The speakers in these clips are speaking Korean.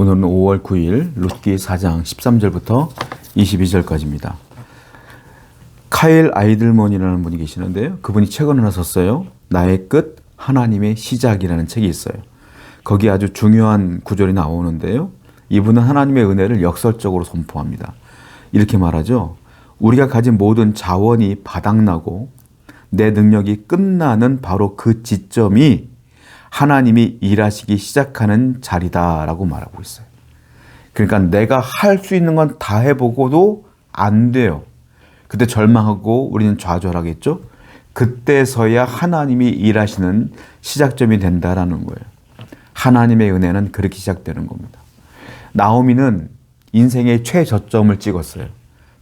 오늘은 5월 9일 룻기 4장 13절부터 22절까지입니다. 카일 아이들먼이라는 분이 계시는데요. 그분이 책을 하나 썼어요. 나의 끝, 하나님의 시작이라는 책이 있어요. 거기 아주 중요한 구절이 나오는데요. 이분은 하나님의 은혜를 역설적으로 선포합니다. 이렇게 말하죠. 우리가 가진 모든 자원이 바닥나고 내 능력이 끝나는 바로 그 지점이 하나님이 일하시기 시작하는 자리다라고 말하고 있어요. 그러니까 내가 할 수 있는 건 다 해보고도 안 돼요. 그때 절망하고 우리는 좌절하겠죠. 그때서야 하나님이 일하시는 시작점이 된다라는 거예요. 하나님의 은혜는 그렇게 시작되는 겁니다. 나오미는 인생의 최저점을 찍었어요.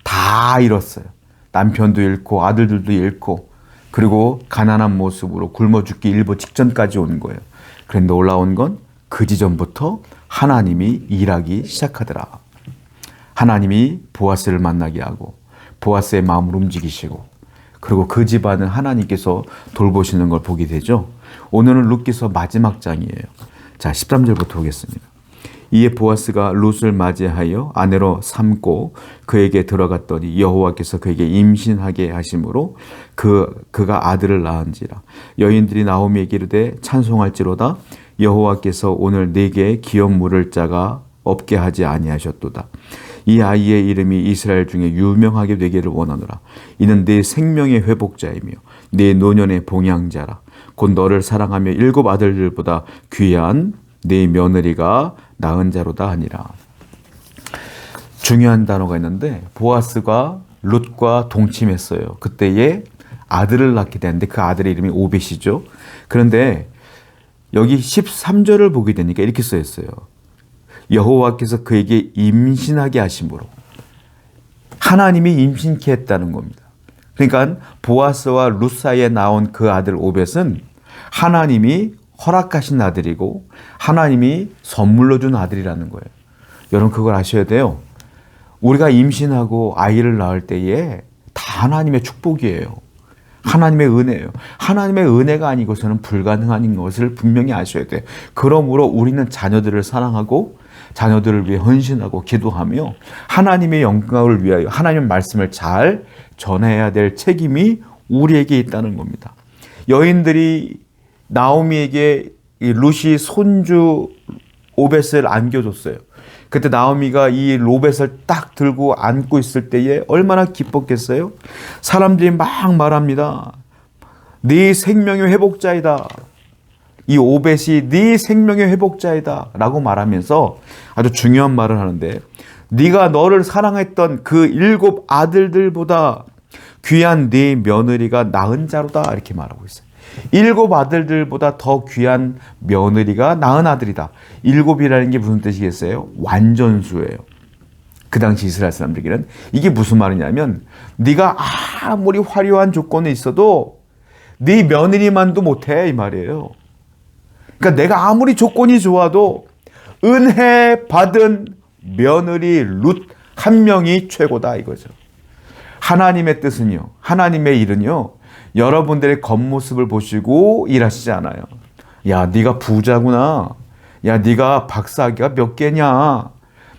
다 잃었어요. 남편도 잃고 아들들도 잃고 그리고 가난한 모습으로 굶어 죽기 일보 직전까지 온 거예요. 그런데 놀라운 건 그 지점부터 하나님이 일하기 시작하더라. 하나님이 보아스를 만나게 하고 보아스의 마음을 움직이시고 그리고 그 집안을 하나님께서 돌보시는 걸 보게 되죠. 오늘은 룻기서 마지막 장이에요. 자, 13절부터 보겠습니다. 이에 보아스가 룻을 맞이하여 아내로 삼고 그에게 들어갔더니 여호와께서 그에게 임신하게 하심으로 그가 아들을 낳은지라. 여인들이 나오미에게 이르되 찬송할지로다. 여호와께서 오늘 네게 기업 물을 자가 없게 하지 아니하셨도다. 이 아이의 이름이 이스라엘 중에 유명하게 되기를 원하노라. 이는 네 생명의 회복자이며 네 노년의 봉양자라. 곧 너를 사랑하며 7 아들들보다 귀한 네 며느리가 낳은 자로다 하니라. 중요한 단어가 있는데 보아스가 룻과 동침했어요. 그때에 아들을 낳게 되는데 그 아들의 이름이 오벳이죠. 그런데 여기 13절을 보게 되니까 이렇게 써 있어요. 여호와께서 그에게 임신하게 하심으로. 하나님이 임신케 했다는 겁니다. 그러니까 보아스와 룻 사이에 나온 그 아들 오벳은 하나님이 허락하신 아들이고 하나님이 선물로 준 아들이라는 거예요. 여러분 그걸 아셔야 돼요. 우리가 임신하고 아이를 낳을 때에 다 하나님의 축복이에요. 하나님의 은혜예요. 하나님의 은혜가 아니고서는 불가능한 것을 분명히 아셔야 돼요. 그러므로 우리는 자녀들을 사랑하고 자녀들을 위해 헌신하고 기도하며 하나님의 영광을 위하여 하나님의 말씀을 잘 전해야 될 책임이 우리에게 있다는 겁니다. 여인들이 나오미에게 룻이 손주 오벳을 안겨줬어요. 그때 나오미가 이 오벳을 딱 들고 안고 있을 때에 얼마나 기뻤겠어요? 사람들이 막 말합니다. 네 생명의 회복자이다. 이 오벳이 네 생명의 회복자이다 라고 말하면서 아주 중요한 말을 하는데 네가 너를 사랑했던 그 7 아들들보다 귀한 네 며느리가 낳은 자로다 이렇게 말하고 있어요. 7 아들들보다 더 귀한 며느리가 낳은 아들이다. 7이라는 게 무슨 뜻이겠어요? 완전수예요. 그 당시 이스라엘 사람들에게는 이게 무슨 말이냐면 네가 아무리 화려한 조건에 있어도 네 며느리만도 못해 이 말이에요. 그러니까 내가 아무리 조건이 좋아도 은혜 받은 며느리 룻 한 명이 최고다 이거죠. 하나님의 뜻은요. 하나님의 일은요. 여러분들의 겉모습을 보시고 일하시지 않아요. 야, 네가 부자구나. 야, 네가 박사학위가 몇 개냐.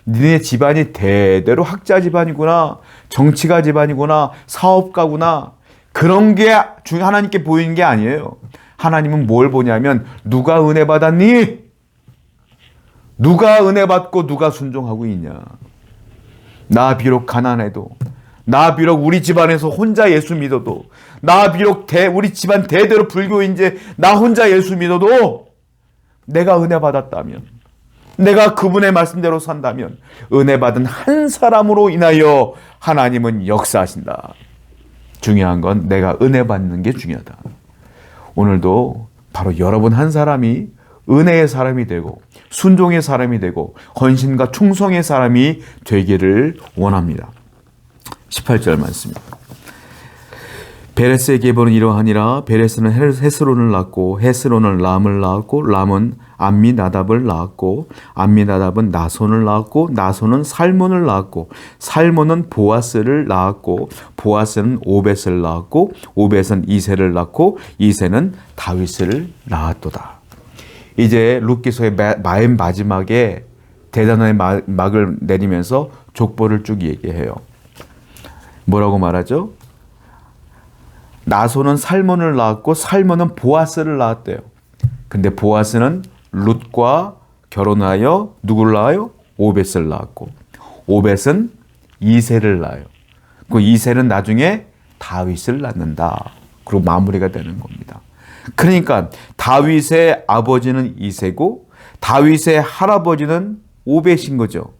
니네 집안이 대대로 학자 집안이구나. 정치가 집안이구나. 사업가구나. 그런 게 하나님께 보이는 게 아니에요. 하나님은 뭘 보냐면 누가 은혜 받았니? 누가 은혜 받고 누가 순종하고 있냐. 나 비록 가난해도 나 비록 우리 집안에서 혼자 예수 믿어도 나 비록 우리 집안 대대로 불교인지 나 혼자 예수 믿어도 내가 은혜 받았다면 내가 그분의 말씀대로 산다면 은혜 받은 한 사람으로 인하여 하나님은 역사하신다. 중요한 건 내가 은혜 받는 게 중요하다. 오늘도 바로 여러분 한 사람이 은혜의 사람이 되고 순종의 사람이 되고 헌신과 충성의 사람이 되기를 원합니다. 18절 말씀입니다. 베레스의 계보는 이러하니라. 베레스는 헤스론을 낳고 헤스론은 람을 낳았고 람은 암미나답을 낳았고 암미나답은 나손을 낳았고 나손은 살몬을 낳았고 살몬은 보아스를 낳았고 보아스는 오벳을 낳았고 오벳은 이새를 낳고 이새는 다윗을 낳았도다. 이제 룻기서의 맨 마지막에 대단한 막을 내리면서 족보를 쭉 얘기해요. 뭐라고 말하죠? 나손은 살몬을 낳았고 살몬은 보아스를 낳았대요. 근데 보아스는 룻과 결혼하여 누구를 낳아요? 오벳을 낳았고, 오벳은 이새를 낳아요. 그 이새는 나중에 다윗을 낳는다. 그리고 마무리가 되는 겁니다. 그러니까 다윗의 아버지는 이새고 다윗의 할아버지는 오벳인 거죠.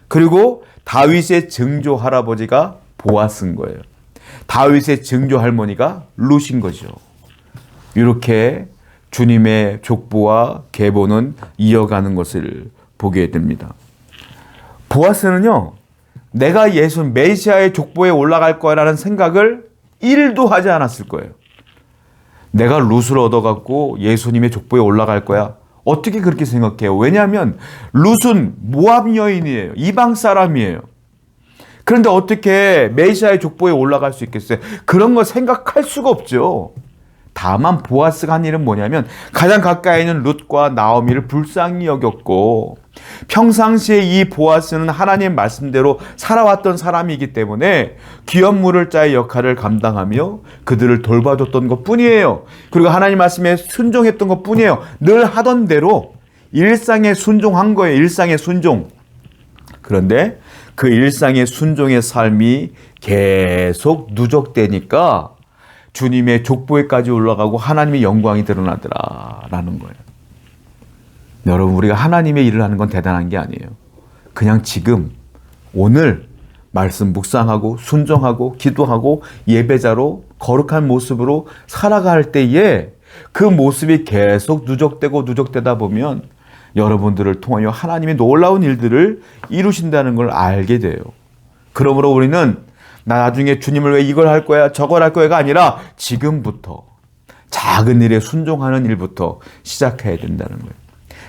그리고 다윗의 증조 할아버지가 보아스인 거예요. 다윗의 증조 할머니가 룻인 거죠. 이렇게 주님의 족보와 계보는 이어가는 것을 보게 됩니다. 보아스는요, 내가 예수 메시아의 족보에 올라갈 거라는 생각을 1도 하지 않았을 거예요. 내가 룻을 얻어갖고 예수님의 족보에 올라갈 거야. 어떻게 그렇게 생각해요? 왜냐하면 룻은 모압 여인이에요. 이방 사람이에요. 그런데 어떻게 메시아의 족보에 올라갈 수 있겠어요? 그런 거 생각할 수가 없죠. 다만 보아스가 한 일은 뭐냐면 가장 가까이 있는 룻과 나오미를 불쌍히 여겼고, 평상시에 이 보아스는 하나님 말씀대로 살아왔던 사람이기 때문에 귀한 물을 자의 역할을 감당하며 그들을 돌봐줬던 것 뿐이에요. 그리고 하나님 말씀에 순종했던 것 뿐이에요. 늘 하던 대로 일상에 순종한 거예요. 일상의 순종. 그런데 그 일상의 순종의 삶이 계속 누적되니까 주님의 족보에까지 올라가고 하나님의 영광이 드러나더라라는 거예요. 여러분, 우리가 하나님의 일을 하는 건 대단한 게 아니에요. 그냥 지금 오늘 말씀 묵상하고 순종하고 기도하고 예배자로 거룩한 모습으로 살아갈 때에 그 모습이 계속 누적되고 누적되다 보면 여러분들을 통하여 하나님의 놀라운 일들을 이루신다는 걸 알게 돼요. 그러므로 우리는 나 나중에 주님을 왜 이걸 할 거야 저걸 할 거야가 아니라 지금부터 작은 일에 순종하는 일부터 시작해야 된다는 거예요.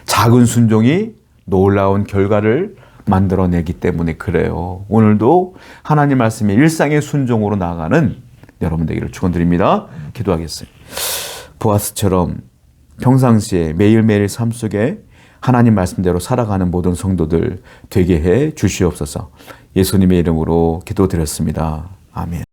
작은 순종이 놀라운 결과를 만들어내기 때문에 그래요. 오늘도 하나님 말씀의 일상의 순종으로 나아가는 여러분 되기를 축원드립니다. 기도하겠습니다. 보아스처럼 평상시에 매일매일 삶 속에 하나님 말씀대로 살아가는 모든 성도들 되게 해 주시옵소서. 예수님의 이름으로 기도드렸습니다. 아멘.